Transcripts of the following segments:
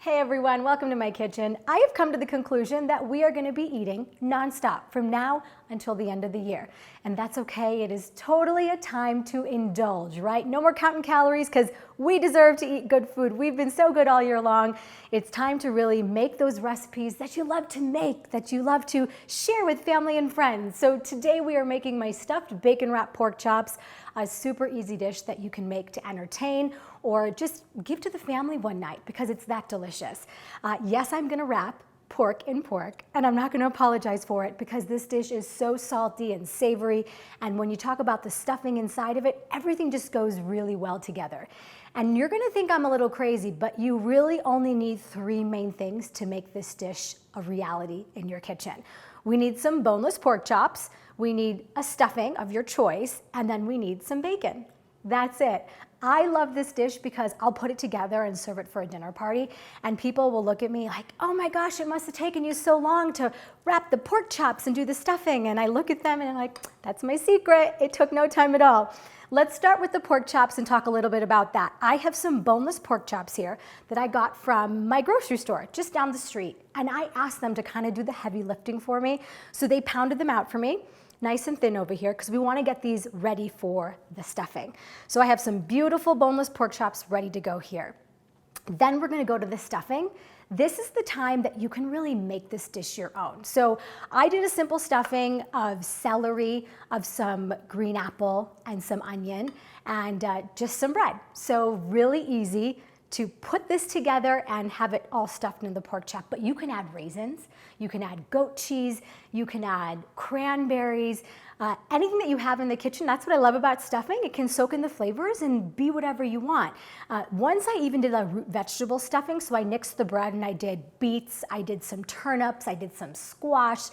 Hey everyone, welcome to my kitchen. I have come to the conclusion that we are going to be eating nonstop from now until the end of the year. And that's okay. It is totally a time to indulge, right? No more counting calories because we deserve to eat good food. We've been so good all year long. It's time to really make those recipes that you love to make, that you love to share with family and friends. So today we are making my stuffed bacon wrapped pork chops, a super easy dish that you can make to entertain or just give to the family one night because it's that delicious. Yes, I'm gonna wrap pork in pork, and I'm not gonna apologize for it because this dish is so salty and savory, and when you talk about the stuffing inside of it, everything just goes really well together. And you're gonna think I'm a little crazy, but you really only need 3 main things to make this dish a reality in your kitchen. We need some boneless pork chops, we need a stuffing of your choice, and then we need some bacon. That's it. I love this dish because I'll put it together and serve it for a dinner party, and people will look at me like, oh my gosh, it must have taken you so long to wrap the pork chops and do the stuffing. And I look at them and I'm like, that's my secret. It took no time at all. Let's start with the pork chops and talk a little bit about that. I have some boneless pork chops here that I got from my grocery store just down the street, and I asked them to kind of do the heavy lifting for me. So they pounded them out for me, nice and thin over here, because we want to get these ready for the stuffing. So I have some beautiful boneless pork chops ready to go here. Then we're going to go to the stuffing. This is the time that you can really make this dish your own. So I did a simple stuffing of celery, of some green apple, and some onion, and just some bread. So really easy to put this together and have it all stuffed into the pork chop. But you can add raisins, you can add goat cheese, you can add cranberries, anything that you have in the kitchen. That's what I love about stuffing. It can soak in the flavors and be whatever you want. Once I even did a root vegetable stuffing, so I nixed the bread and I did beets, I did some turnips, I did some squash,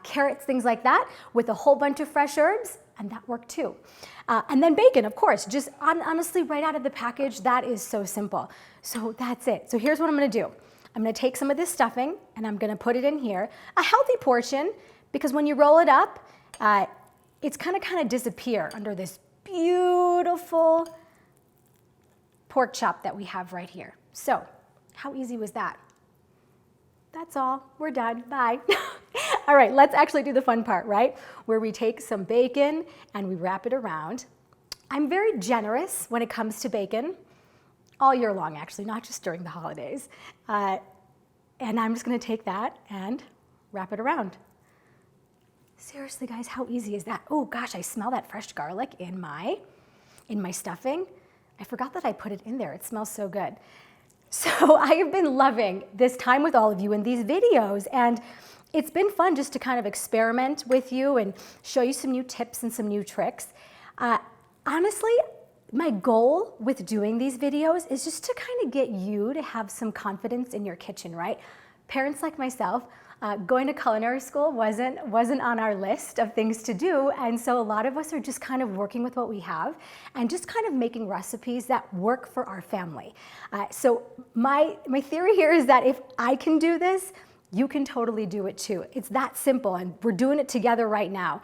carrots, things like that, with a whole bunch of fresh herbs, and that worked too. And then bacon, of course, just honestly right out of the package. That is so simple. So that's it. So here's what I'm gonna do. I'm gonna take some of this stuffing and I'm gonna put it in here, a healthy portion, because when you roll it up, it's gonna kind of disappear under this beautiful pork chop that we have right here. So how easy was that? That's all, we're done, bye. All right, let's actually do the fun part, right? Where we take some bacon and we wrap it around. I'm very generous when it comes to bacon, all year long actually, not just during the holidays. And I'm just gonna take that and wrap it around. Seriously guys, how easy is that? Oh gosh, I smell that fresh garlic in my stuffing. I forgot that I put it in there, it smells so good. So I have been loving this time with all of you in these videos, and it's been fun just to kind of experiment with you and show you some new tips and some new tricks. Honestly, my goal with doing these videos is just to kind of get you to have some confidence in your kitchen, right? Parents like myself, going to culinary school wasn't on our list of things to do, and so a lot of us are just kind of working with what we have and just kind of making recipes that work for our family. So my theory here is that if I can do this, you can totally do it too. It's that simple, and we're doing it together right now.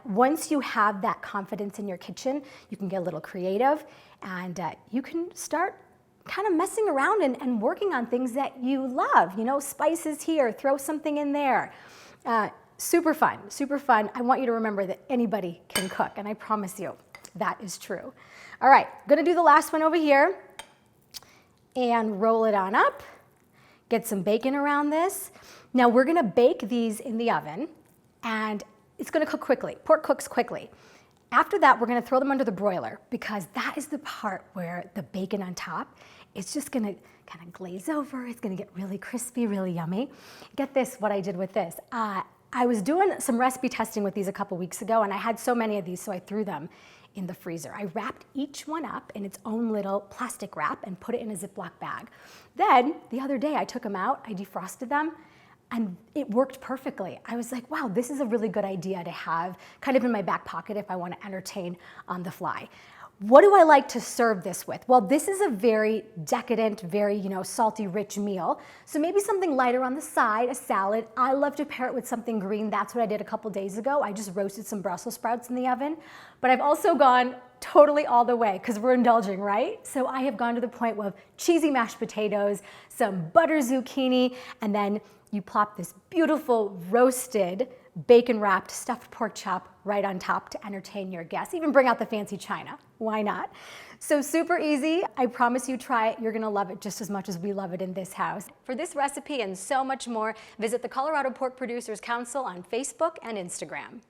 Once you have that confidence in your kitchen, you can get a little creative, and you can start kind of messing around and working on things that you love, you know, spices here, throw something in there. Super fun, super fun. I want you to remember that anybody can cook, and I promise you that is true. All right, gonna do the last one over here and roll it on up. Get some bacon around this. Now we're gonna bake these in the oven, and it's gonna cook quickly. Pork cooks quickly. After that, we're gonna throw them under the broiler because that is the part where the bacon on top is just gonna kind of glaze over. It's gonna get really crispy, really yummy. Get this, what I did with this. I was doing some recipe testing with these a couple weeks ago, and I had so many of these, so I threw them in the freezer. I wrapped each one up in its own little plastic wrap and put it in a Ziploc bag. Then, the other day, I took them out, I defrosted them, and it worked perfectly. I was like, wow, this is a really good idea to have kind of in my back pocket if I want to entertain on the fly. What do I like to serve this with? Well, this is a very decadent, very, salty, rich meal. So maybe something lighter on the side, a salad. I love to pair it with something green. That's what I did a couple days ago. I just roasted some Brussels sprouts in the oven. But I've also gone totally all the way because we're indulging, right? So I have gone to the point of cheesy mashed potatoes, some butter zucchini, and then you plop this beautiful roasted bacon-wrapped stuffed pork chop right on top to entertain your guests. Even bring out the fancy china. Why not? So super easy. I promise you try it. You're gonna love it just as much as we love it in this house. For this recipe and so much more, visit the Colorado Pork Producers Council on Facebook and Instagram.